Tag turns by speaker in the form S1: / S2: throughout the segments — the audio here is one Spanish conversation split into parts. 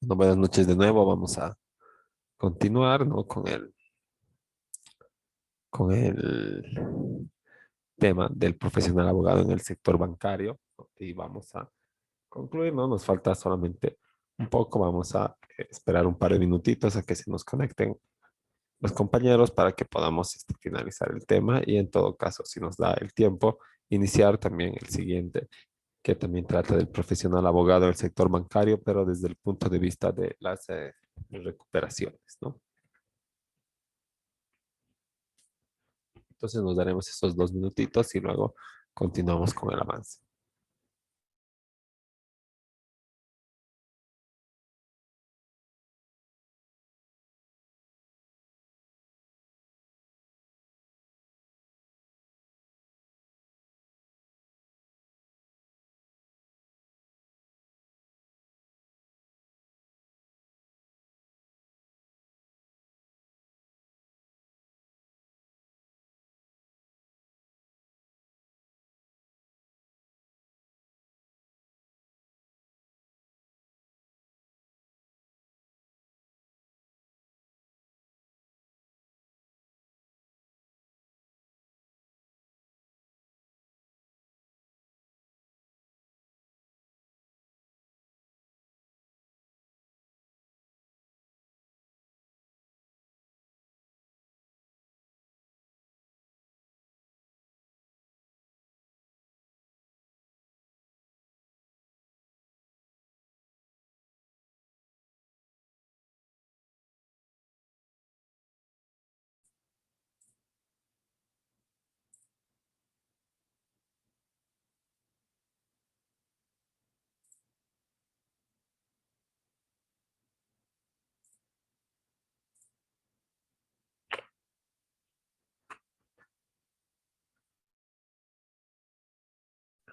S1: Bueno, buenas noches de nuevo. Vamos a continuar, ¿no? con el tema del profesional abogado en el sector bancario, ¿no? Y vamos a concluir, ¿no? Nos falta solamente un poco. Vamos a esperar un par de minutitos a que se nos conecten los compañeros para que podamos finalizar el tema y en todo caso, si nos da el tiempo, iniciar también el siguiente, que también trata del profesional abogado del sector bancario, pero desde el punto de vista de las recuperaciones, ¿no? Entonces nos daremos esos 2 minutitos y luego continuamos con el avance.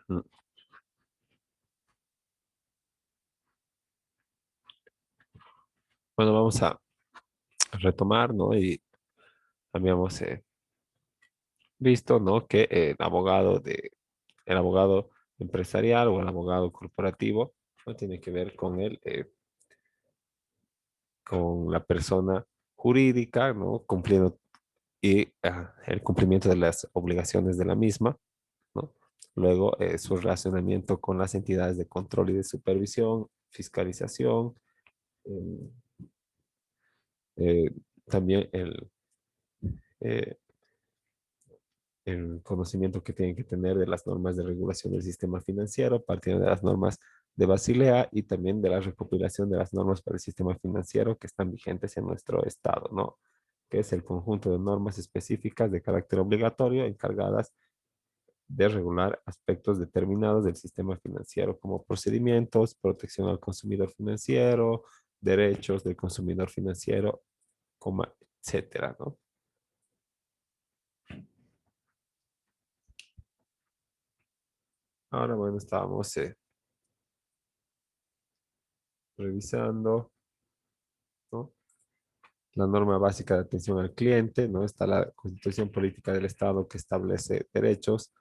S1: Mm. Bueno, vamos a retomar, ¿no? Y habíamos visto, ¿no? Que el abogado empresarial o el abogado corporativo no tiene que ver con la persona jurídica, ¿no? Cumpliendo y el cumplimiento de las obligaciones de la misma, ¿no? Luego, su relacionamiento con las entidades de control y de supervisión, fiscalización, em, eh, también eh, el conocimiento que tienen que tener de las normas de regulación del sistema financiero, partiendo de las normas de Basilea y también de la recopilación de las normas para el sistema financiero que están vigentes en nuestro estado, ¿no? Que es el conjunto de normas específicas de carácter obligatorio encargadas de regular aspectos determinados del sistema financiero, como procedimientos, protección al consumidor financiero, derechos del consumidor financiero, coma, etcétera, ¿no? Ahora, bueno, estábamos revisando, ¿no? La norma básica de atención al cliente, ¿no? Está la Constitución Política del Estado que establece derechos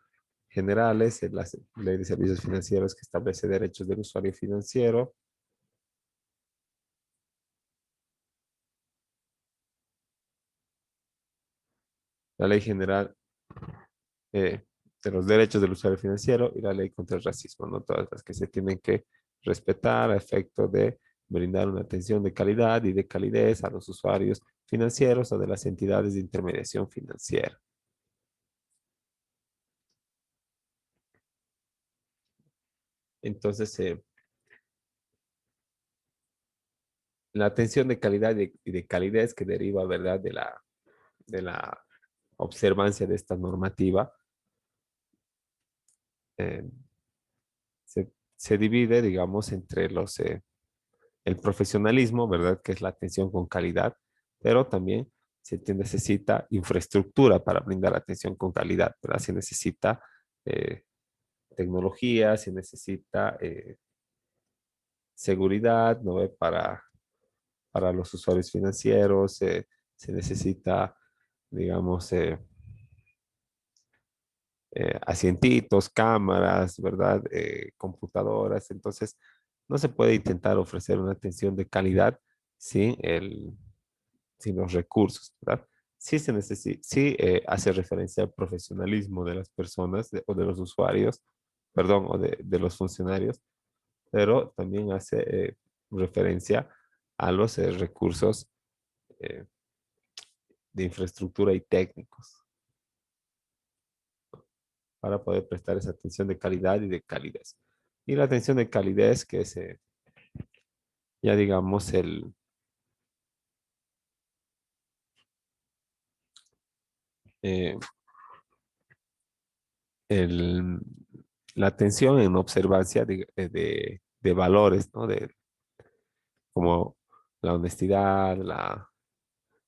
S1: generales, la Ley de Servicios Financieros que establece derechos del usuario financiero, la Ley General eh, de los Derechos del Usuario Financiero y la Ley contra el Racismo, ¿no? Todas las que se tienen que respetar a efecto de brindar una atención de calidad y de calidez a los usuarios financieros o de las entidades de intermediación financiera. Entonces, la atención de calidad y de calidez que deriva, ¿verdad?, de la observancia de esta normativa, eh, se divide, digamos, entre el profesionalismo, ¿verdad?, que es la atención con calidad, pero también necesita infraestructura para brindar atención con calidad, ¿verdad? Se necesita eh, tecnología, se necesita seguridad, ¿no? Para los usuarios financieros, se necesita, digamos, asientitos, cámaras, ¿verdad? Computadoras. Entonces, no se puede intentar ofrecer una atención de calidad sin, sin los recursos, ¿verdad? Sí, sí hace referencia al profesionalismo de las personas o de los usuarios, perdón, o de los funcionarios, pero también hace referencia a los recursos eh, de infraestructura y técnicos para poder prestar esa atención de calidad y de calidez. Y la atención de calidez, que es ya digamos eh, el, la atención en observancia de valores, ¿no? Como la honestidad, la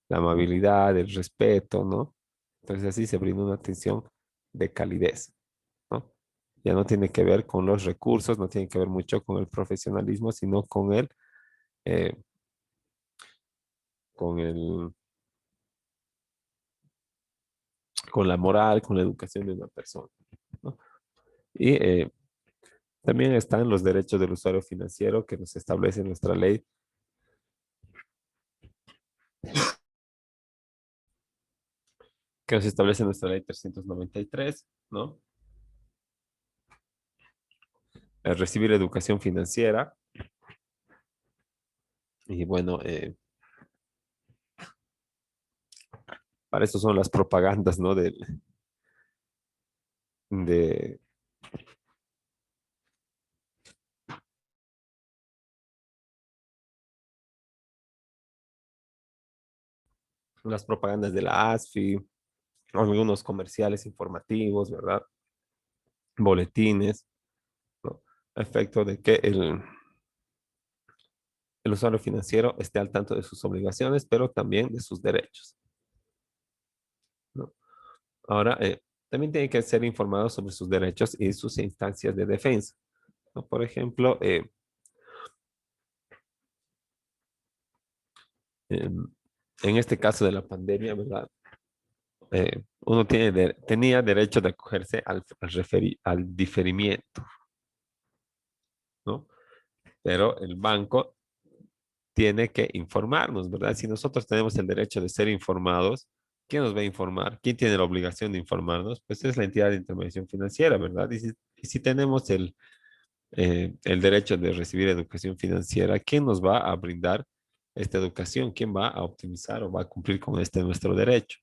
S1: amabilidad, el respeto, ¿no? Entonces así se brinda una atención de calidez, ¿no? Ya no tiene que ver con los recursos, no tiene que ver mucho con el profesionalismo, sino eh, con con la moral, con la educación de una persona, ¿no? Y también están los derechos del usuario financiero que nos establece nuestra ley, que nos establece nuestra ley 393, ¿no? Recibir educación financiera. Y bueno, para eso son las propagandas, ¿no? De las propagandas de la ASFI, algunos comerciales informativos, ¿verdad? Boletines, ¿no? A efecto de que el usuario financiero esté al tanto de sus obligaciones, pero también de sus derechos, ¿no? Ahora, también tiene que ser informado sobre sus derechos y sus instancias de defensa, ¿no? Por ejemplo, en este caso de la pandemia, ¿verdad? Uno tenía derecho de acogerse al diferimiento, ¿no? Pero el banco tiene que informarnos, ¿verdad? Si nosotros tenemos el derecho de ser informados, ¿quién nos va a informar? ¿Quién tiene la obligación de informarnos? Pues es la entidad de intermediación financiera, ¿verdad? Y si tenemos el derecho de recibir educación financiera, ¿quién nos va a brindar esta educación? ¿Quién va a optimizar o va a cumplir con este nuestro derecho?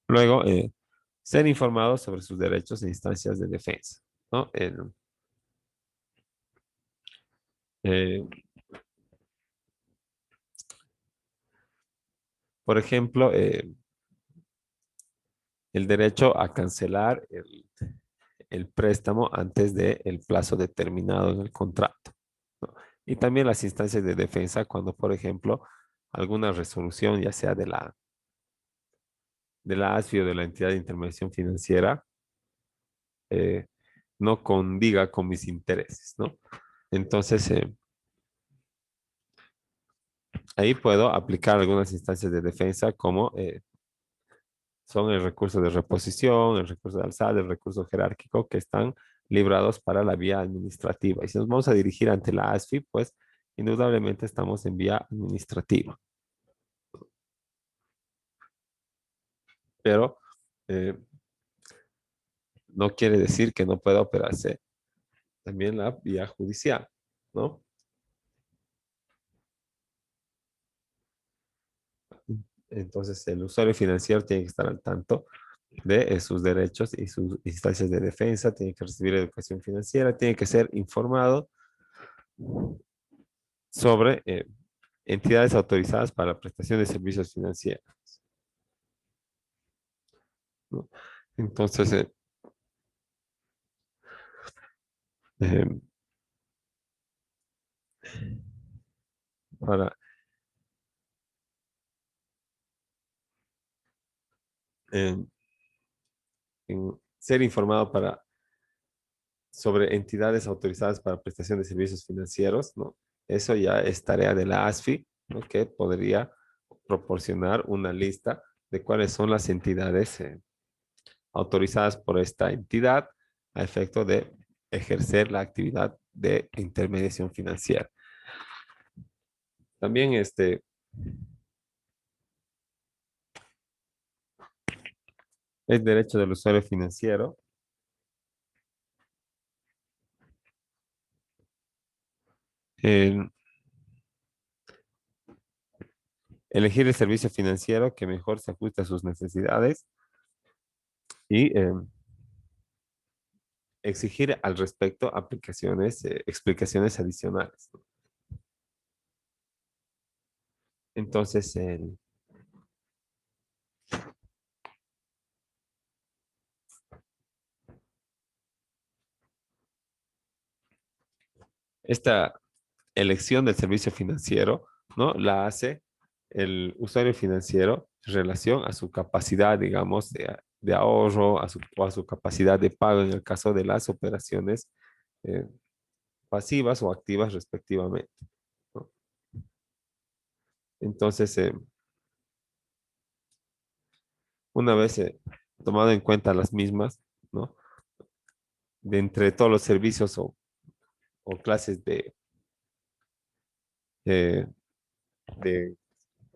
S1: Luego, ser informados sobre sus derechos e instancias de defensa, ¿no? Eh, por ejemplo, el derecho a cancelar el préstamo antes del plazo determinado en el contrato, ¿no? Y también las instancias de defensa cuando, por ejemplo, alguna resolución, ya sea de la ASFI o de la entidad de intermediación financiera, eh, no condiga con mis intereses, ¿no? Entonces, ahí puedo aplicar algunas instancias de defensa como son el recurso de reposición, el recurso de alzada, el recurso jerárquico, que están librados para la vía administrativa. Y si nos vamos a dirigir ante la ASFI, pues indudablemente estamos en vía administrativa. Pero eh, no quiere decir que no pueda operarse también la vía judicial, ¿no? Entonces, el usuario financiero tiene que estar al tanto de sus derechos y sus instancias de defensa, tiene que recibir educación financiera, tiene que ser informado sobre entidades autorizadas para la prestación de servicios financieros, ¿no? Entonces, eh, para eh, ser informado sobre entidades autorizadas para prestación de servicios financieros, ¿no? Eso ya es tarea de la ASFI, ¿no? Que podría proporcionar una lista de cuáles son las entidades autorizadas por esta entidad a efecto de ejercer la actividad de intermediación financiera. También es derecho del usuario financiero en elegir el servicio financiero que mejor se ajuste a sus necesidades y exigir al respecto explicaciones adicionales. Entonces, esta elección del servicio financiero, ¿no? La hace el usuario financiero en relación a su capacidad, digamos, de ahorro, o a su capacidad de pago en el caso de las operaciones eh, pasivas o activas respectivamente, ¿no? Entonces, una vez tomado en cuenta las mismas, ¿no? De entre todos los servicios o clases eh, de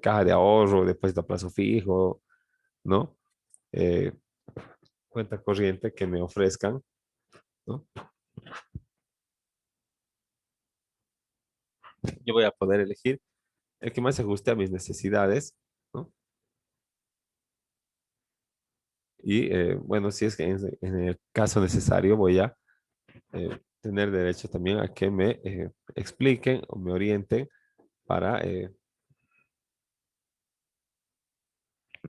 S1: caja de ahorro, depósito a plazo fijo, ¿no? Eh, cuenta corriente que me ofrezcan, ¿no? Yo voy a poder elegir el que más se ajuste a mis necesidades, ¿no? Y bueno, si es que en el caso necesario voy a tener derecho también a que me expliquen o me orienten para, eh,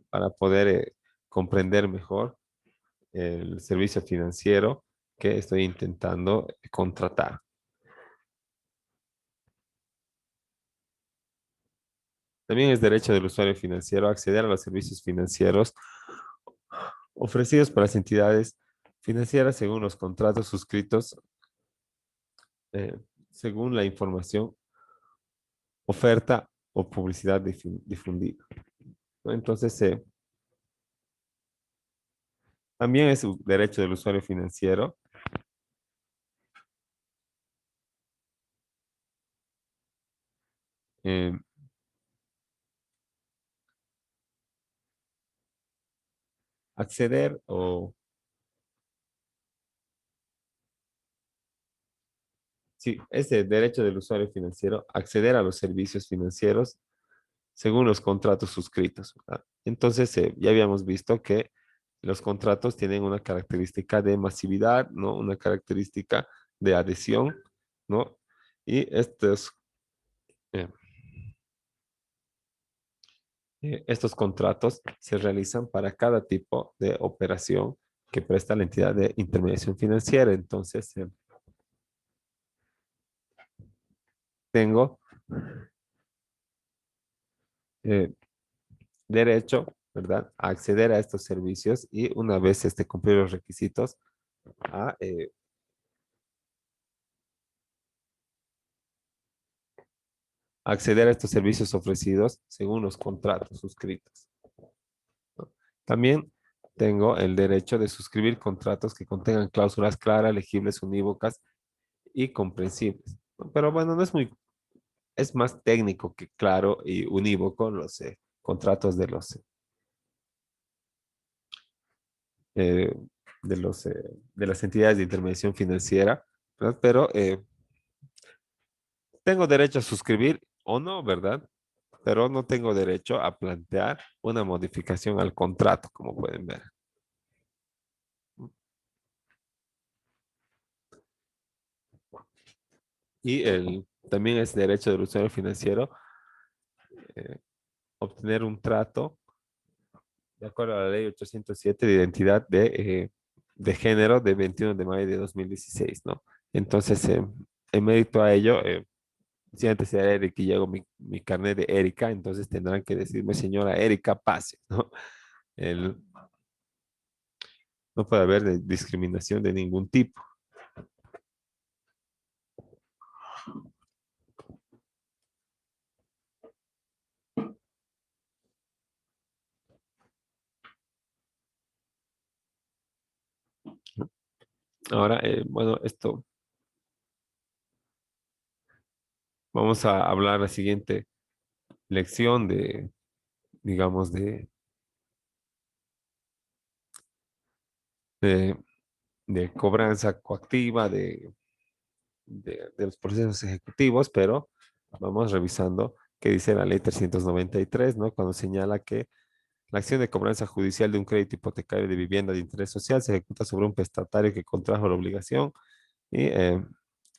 S1: para poder comprender mejor el servicio financiero que estoy intentando contratar. También es derecho del usuario financiero acceder a los servicios financieros ofrecidos por las entidades financieras según los contratos suscritos, eh, según la información, oferta o publicidad difundida, ¿no? Entonces, también es un derecho del usuario financiero eh, acceder o, sí, es el derecho del usuario financiero acceder a los servicios financieros según los contratos suscritos, ¿verdad? Entonces, ya habíamos visto que los contratos tienen una característica de masividad, ¿no? Una característica de adhesión, ¿no? Y eh, estos contratos se realizan para cada tipo de operación que presta la entidad de intermediación financiera. Entonces, tengo eh, derecho, ¿verdad?, a acceder a estos servicios y una vez cumplir los requisitos, a acceder a estos servicios ofrecidos según los contratos suscritos, ¿no? También tengo el derecho de suscribir contratos que contengan cláusulas claras, legibles, unívocas y comprensibles, ¿no? Pero bueno, no es muy, es más técnico que claro y unívoco los contratos eh, de las entidades de intermediación financiera, ¿verdad? Pero tengo derecho a suscribir o no, ¿verdad? Pero no tengo derecho a plantear una modificación al contrato, como pueden ver. Y también es derecho del usuario financiero eh, obtener un trato de acuerdo a la ley 807 de identidad de género de 21 de mayo de 2016, ¿no? Entonces, en mérito a ello, si antes era Eric y llegó mi carnet de Erika, entonces tendrán que decirme señora Erika Pase, ¿no? El, no puede haber discriminación de ningún tipo. Ahora, bueno, vamos a hablar la siguiente lección de, digamos, de, de cobranza coactiva de los procesos ejecutivos, pero vamos revisando qué dice la ley 393, ¿no? Cuando señala que la acción de cobranza judicial de un crédito hipotecario de vivienda de interés social se ejecuta sobre un prestatario que contrajo la obligación y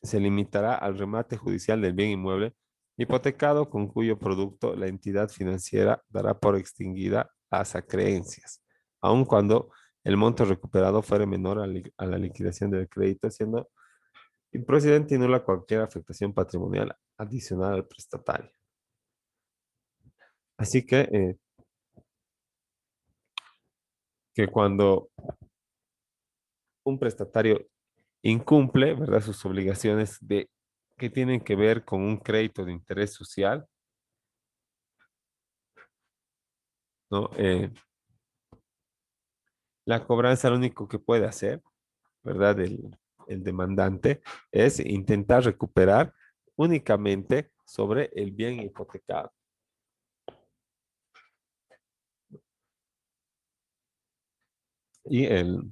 S1: se limitará al remate judicial del bien inmueble hipotecado con cuyo producto la entidad financiera dará por extinguida las acreencias, aun cuando el monto recuperado fuera menor a la liquidación del crédito, siendo improcedente y nula cualquier afectación patrimonial adicional al prestatario. Así que cuando un prestatario incumple, ¿verdad? Sus obligaciones que tienen que ver con un crédito de interés social, ¿no? La cobranza lo único que puede hacer, ¿verdad? El demandante es intentar recuperar únicamente sobre el bien hipotecado. Y el-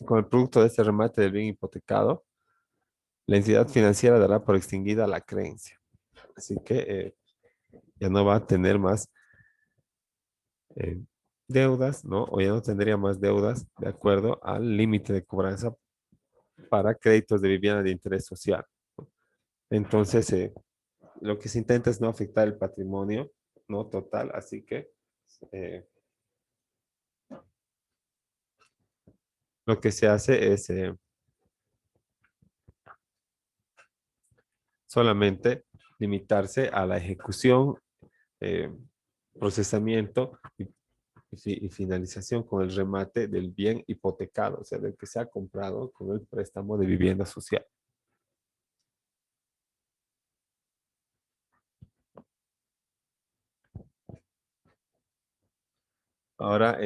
S1: con el producto de este remate del bien hipotecado, la entidad financiera dará por extinguida la creencia. Así que ya no va a tener más eh, deudas, ¿no? O ya no tendría más deudas de acuerdo al límite de cobranza para créditos de vivienda de interés social. Entonces, lo que se intenta es no afectar el patrimonio, ¿no? Total, así que eh, lo que se hace es solamente limitarse a la ejecución, eh, procesamiento y finalización con el remate del bien hipotecado, o sea, del que se ha comprado con el préstamo de vivienda social. Ahora,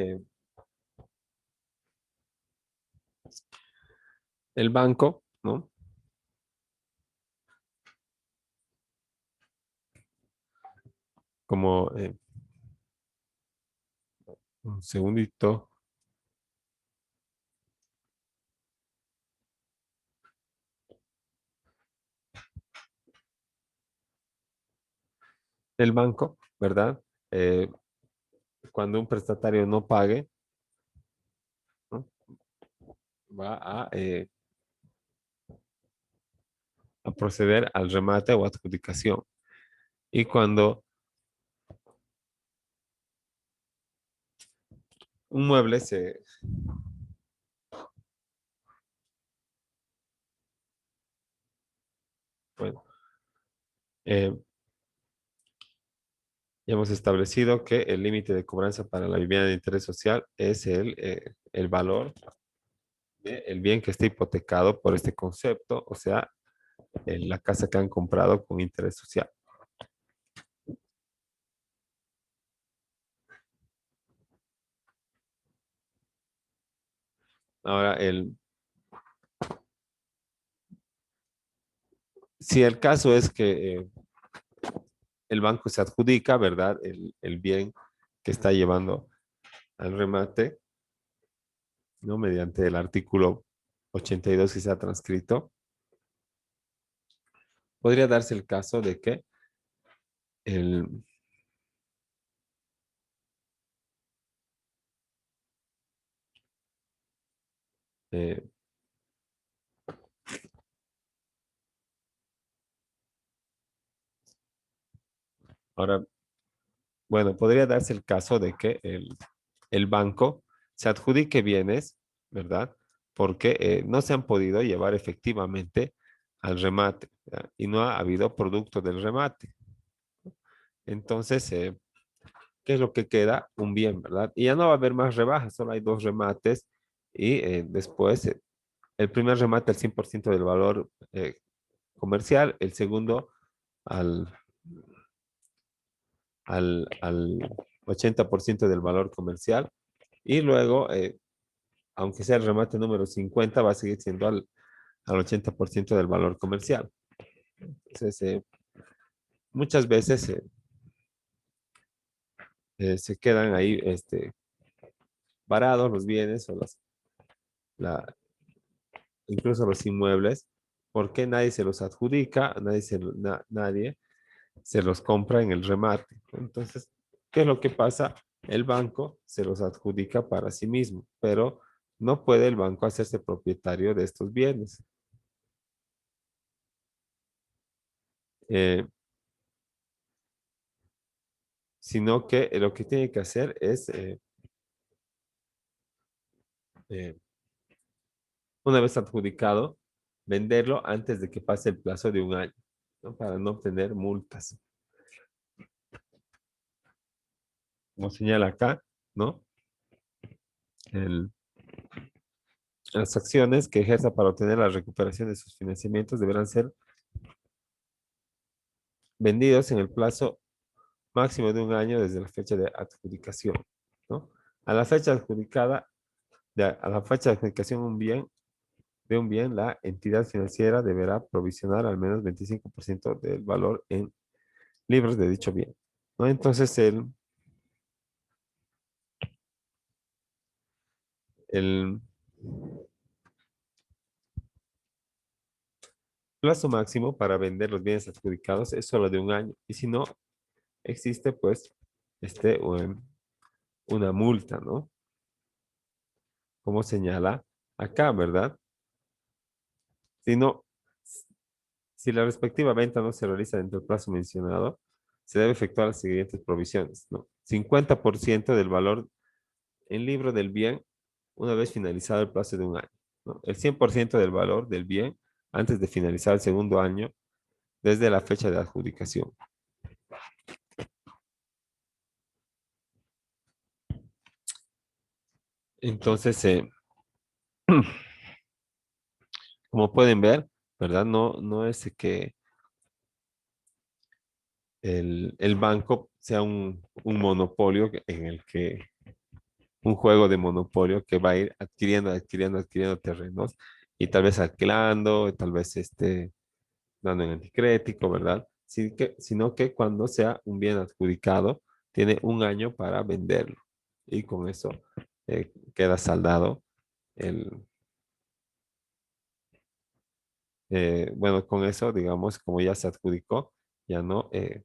S1: el banco, ¿no? Como un segundito, el banco, ¿verdad? Eh, Cuando un prestatario no pague, ¿no? Va a proceder al remate o adjudicación. Y cuando un mueble bueno, eh, ya hemos establecido que el límite de cobranza para la vivienda de interés social es el valor del bien que está hipotecado por este concepto, o sea, la casa que han comprado con interés social. Ahora, si el caso es que el banco se adjudica, ¿verdad? El bien que está llevando al remate, ¿no? Mediante el artículo 82 que se ha transcrito, podría darse el caso de que el, eh, ahora, bueno, podría darse el caso de que el banco se adjudique bienes, ¿verdad? Porque no se han podido llevar efectivamente al remate, ¿ya? Y no ha habido producto del remate. Entonces, ¿qué es lo que queda? Un bien, ¿verdad? Y ya no va a haber más rebajas, solo hay dos remates y después el primer remate al 100% del valor comercial, el segundo al, al 80% del valor comercial y luego, aunque sea el remate número 50, va a seguir siendo al 80% del valor comercial. Entonces, muchas veces se quedan ahí varados los bienes o la, incluso los inmuebles, porque nadie se los adjudica, nadie se los compra en el remate. Entonces, ¿qué es lo que pasa? El banco se los adjudica para sí mismo, pero no puede el banco hacerse propietario de estos bienes. Eh, Sino que lo que tiene que hacer es, eh, una vez adjudicado, venderlo antes de que pase el plazo de un año, ¿no? Para no obtener multas. Como señala acá, ¿no? El, las acciones que ejerza para obtener la recuperación de sus financiamientos deberán ser vendidos en el plazo máximo de un año desde la fecha de adjudicación, ¿no? A la fecha adjudicada, a la fecha de adjudicación de un bien, la entidad financiera deberá provisionar al menos 25% del valor en libros de dicho bien, ¿no? Entonces, el plazo máximo para vender los bienes adjudicados es solo de un año. Y si no, existe pues este, una multa, ¿no? Como señala acá, ¿verdad? Si no, si la respectiva venta no se realiza dentro del plazo mencionado, se debe efectuar las siguientes provisiones, ¿no? 50% del valor en libro del bien una vez finalizado el plazo de un año, ¿no? El 100% del valor del bien antes de finalizar el segundo año desde la fecha de adjudicación. Entonces, como pueden ver, ¿verdad? No es que el banco sea un monopolio en el que, un juego de monopolio que va a ir adquiriendo terrenos y tal vez alquilando, tal vez dando en anticrético, ¿verdad? Sino que cuando sea un bien adjudicado, tiene un año para venderlo y con eso queda saldado el, bueno, con eso, digamos, como ya se adjudicó, ya no, eh,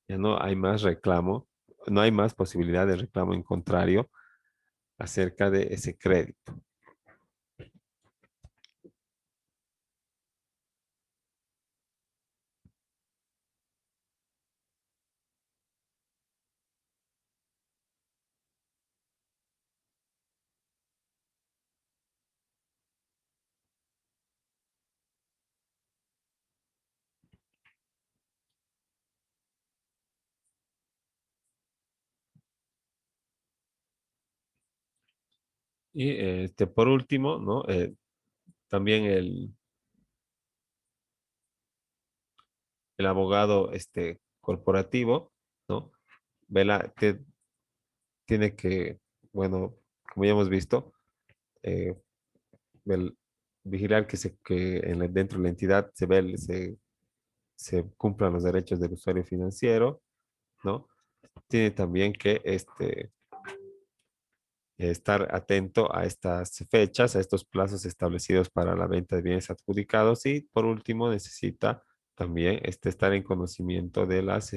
S1: ya no hay más reclamo, no hay más posibilidad de reclamo en contrario acerca de ese crédito. Y por último, ¿no? También el abogado corporativo, ¿no? Que tiene que, bueno, como ya hemos visto, eh, vel- vigilar que dentro de la entidad se cumplan los derechos del usuario financiero, ¿no? Tiene también que estar atento a estas fechas, a estos plazos establecidos para la venta de bienes adjudicados y por último necesita también estar en conocimiento de las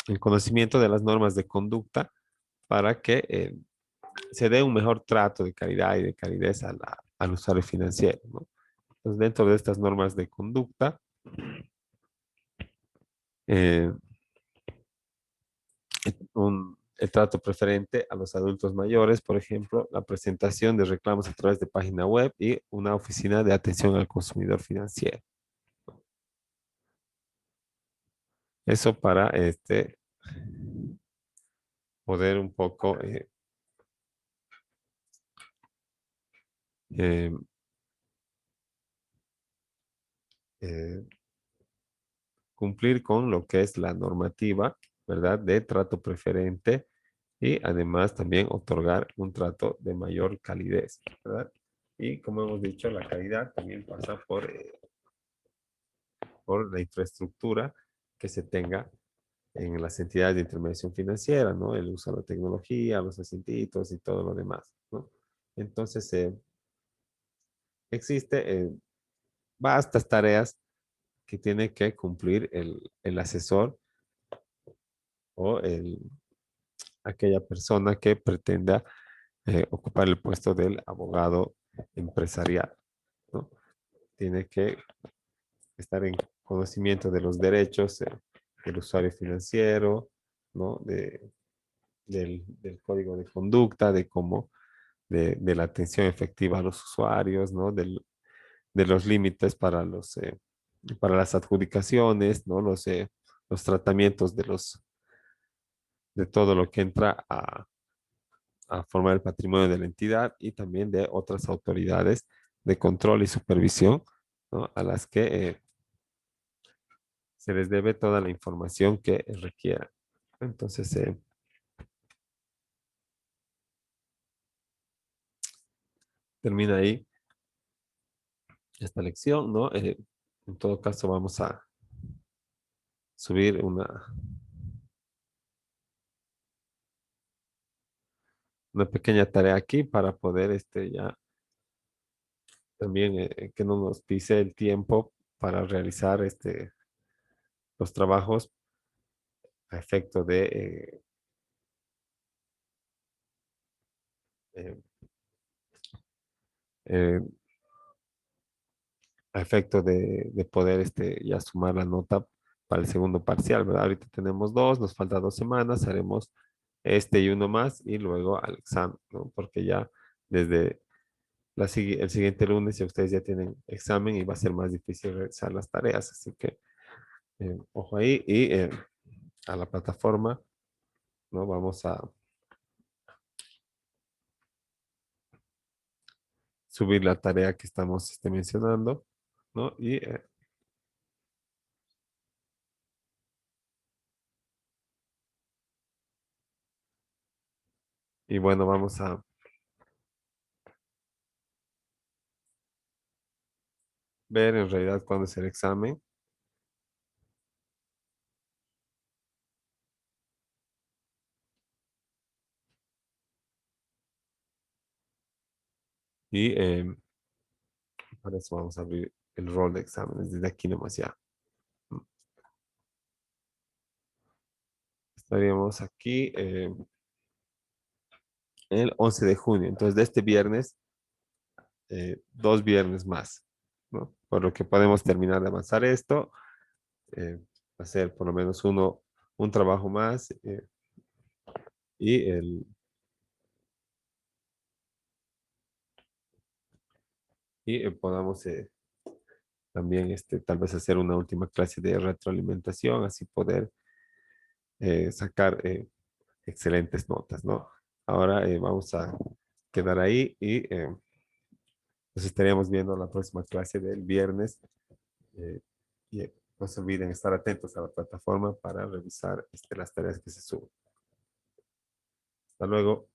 S1: el conocimiento de las normas de conducta para que se dé un mejor trato de calidad y de calidez al usuario financiero, ¿no? Entonces, dentro de estas normas de conducta, eh, el trato preferente a los adultos mayores, por ejemplo, la presentación de reclamos a través de página web y una oficina de atención al consumidor financiero. Eso para poder un poco eh, eh, cumplir con lo que es la normativa, ¿verdad? De trato preferente y además también otorgar un trato de mayor calidez, ¿verdad? Y como hemos dicho, la calidad también pasa por la infraestructura que se tenga en las entidades de intermediación financiera, ¿no? El uso de la tecnología, los asientitos y todo lo demás, ¿no? Entonces, existe vastas tareas que tiene que cumplir el asesor o aquella persona que pretenda ocupar el puesto del abogado empresarial, ¿no? Tiene que estar en conocimiento de los derechos del usuario financiero, ¿no? Del código de conducta, de cómo, de la atención efectiva a los usuarios, ¿no? De los límites para las adjudicaciones, ¿no? Los tratamientos de todo lo que entra a formar el patrimonio de la entidad y también de otras autoridades de control y supervisión, ¿no? A las que se les debe toda la información que requieran. Entonces, termina ahí esta lección, ¿no? En todo caso, vamos a subir una pequeña tarea aquí para poder ya también que no nos pise el tiempo para realizar los trabajos a efecto eh, eh, a efecto de poder ya sumar la nota para el segundo parcial, ¿verdad? Ahorita tenemos dos, nos falta 2 semanas, haremos este y uno más y luego al examen, ¿no? Porque ya desde el siguiente lunes ya ustedes ya tienen examen y va a ser más difícil realizar las tareas, así que ojo ahí y a la plataforma, ¿no? Vamos a subir la tarea que estamos mencionando, ¿no? Y bueno, vamos a ver en realidad cuándo es el examen y para eso vamos a abrir el rol de exámenes desde aquí nomás ya. Estaríamos aquí el 11 de junio, entonces de este viernes, 2 viernes más, ¿no? Por lo que podemos terminar de avanzar esto, eh, hacer por lo menos un trabajo más y, podamos también tal vez hacer una última clase de retroalimentación, así poder sacar excelentes notas, ¿no? Ahora vamos a quedar ahí y nos estaríamos viendo la próxima clase del viernes. Y no se olviden estar atentos a la plataforma para revisar las tareas que se suben. Hasta luego.